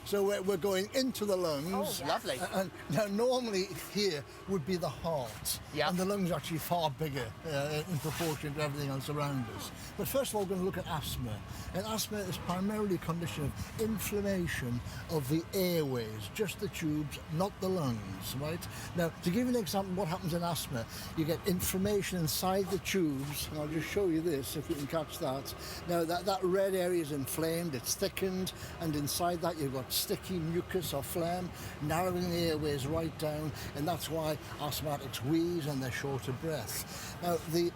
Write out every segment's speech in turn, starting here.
So we're going into the lungs. Oh, lovely. And now normally here would be the heart. Yeah. And the lungs are actually far bigger in proportion to everything else around us. But first of all, we're going to look at asthma. And asthma is primarily a condition of inflammation of the airways, just the tubes, not the lungs, right? Now, to give you an example of what happens in asthma, you get inflammation inside the tubes, and I'll just show you this if we can catch that. Now, that red area is inflamed, it's thickened, and inside that you've got sticky mucus or phlegm, narrowing the airways right down, and that's why asthmatics wheeze and they're short of breath. Now, the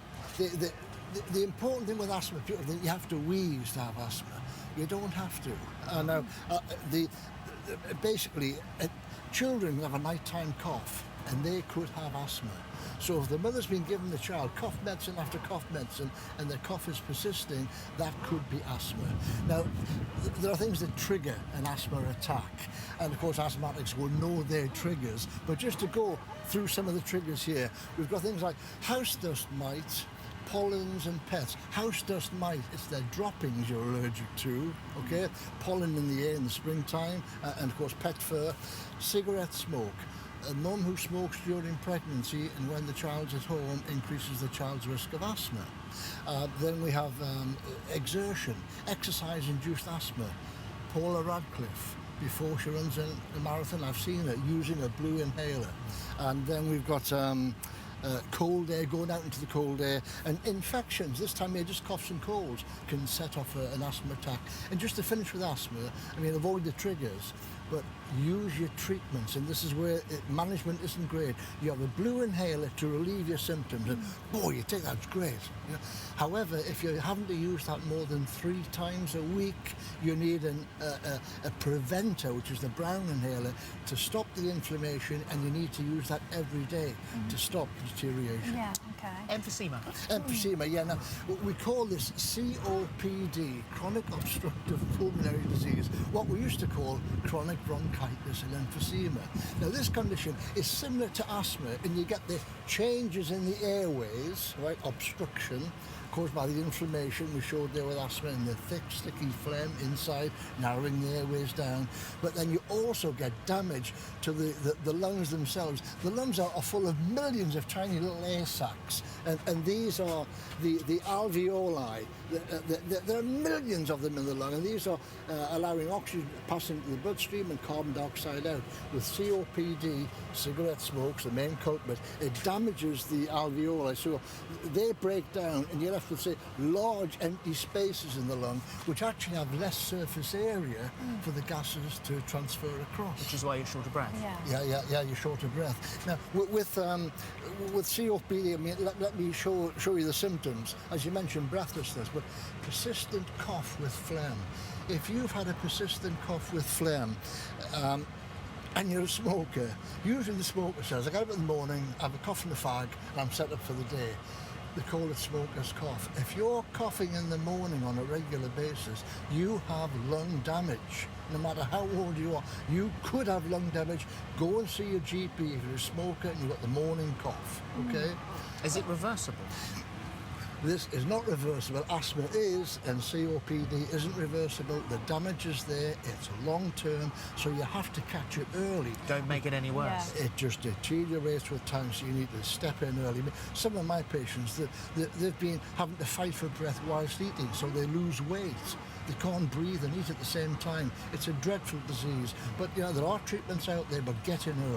important thing with asthma, people think you have to wheeze to have asthma. You don't have to. Now, basically, children have a nighttime cough, and they could have asthma. So if the mother's been given the child cough medicine after cough medicine and the cough is persisting, that could be asthma. Now, there are things that trigger an asthma attack, and of course asthmatics will know their triggers, but just to go through some of the triggers here, we've got things like house dust mite, pollens and pets. House dust mite, it's their droppings you're allergic to, okay? Pollen in the air in the springtime, and of course pet fur. Cigarette smoke. A mum who smokes during pregnancy and when the child's at home increases the child's risk of asthma. Then we have exertion, exercise-induced asthma. Paula Radcliffe, before she runs a marathon, I've seen her using a blue inhaler. And then we've got cold air, going out into the cold air, and infections. This time of year, just coughs and colds can set off an asthma attack. And just to finish with asthma, I mean, avoid the triggers, but use your treatments, and this is where management isn't great. You have a blue inhaler to relieve your symptoms, and boy, you think that's great. You know? However, if you're having to use that more than 3 times a week, you need a preventer, which is the brown inhaler, to stop the inflammation, and you need to use that every day to stop deterioration. Yeah, okay. Emphysema. Emphysema, yeah. Now, we call this COPD, chronic obstructive pulmonary disease, what we used to call chronic bronchitis and emphysema. Now, this condition is similar to asthma, and you get the changes in the airways, right, obstruction, caused by the inflammation we showed there with asthma, and the thick, sticky phlegm inside, narrowing the airways down. But then you also get damage to the lungs themselves. The lungs are full of millions of tiny little air sacs, and these are the alveoli. There are millions of them in the lung, and these are allowing oxygen to pass into the bloodstream and carbon dioxide out. With COPD, cigarette smoke's the main culprit. It damages the alveoli, so they break down, and you're left with, say, large empty spaces in the lung, which actually have less surface area for the gases to transfer across. Which is why you're short of breath. Yeah, you're short of breath. Now, with COPD, I mean, let me show you the symptoms. As you mentioned, breathlessness, but persistent cough with phlegm. If you've had a persistent cough with phlegm, and you're a smoker, usually the smoker says, I get up in the morning, I have a cough and a fag, and I'm set up for the day. They call it smoker's cough. If you're coughing in the morning on a regular basis, you have lung damage. No matter how old you are, you could have lung damage. Go and see your GP if you're a smoker and you've got the morning cough, okay? Is it reversible? This is not reversible. Asthma is, and COPD isn't reversible. The damage is there, it's long term, so you have to catch it early. Don't make it any worse. It just deteriorates with time, so you need to step in early. Some of my patients, they've been having to fight for breath whilst eating, so they lose weight. They can't breathe and eat at the same time. It's a dreadful disease. But, you know, there are treatments out there, but get in early.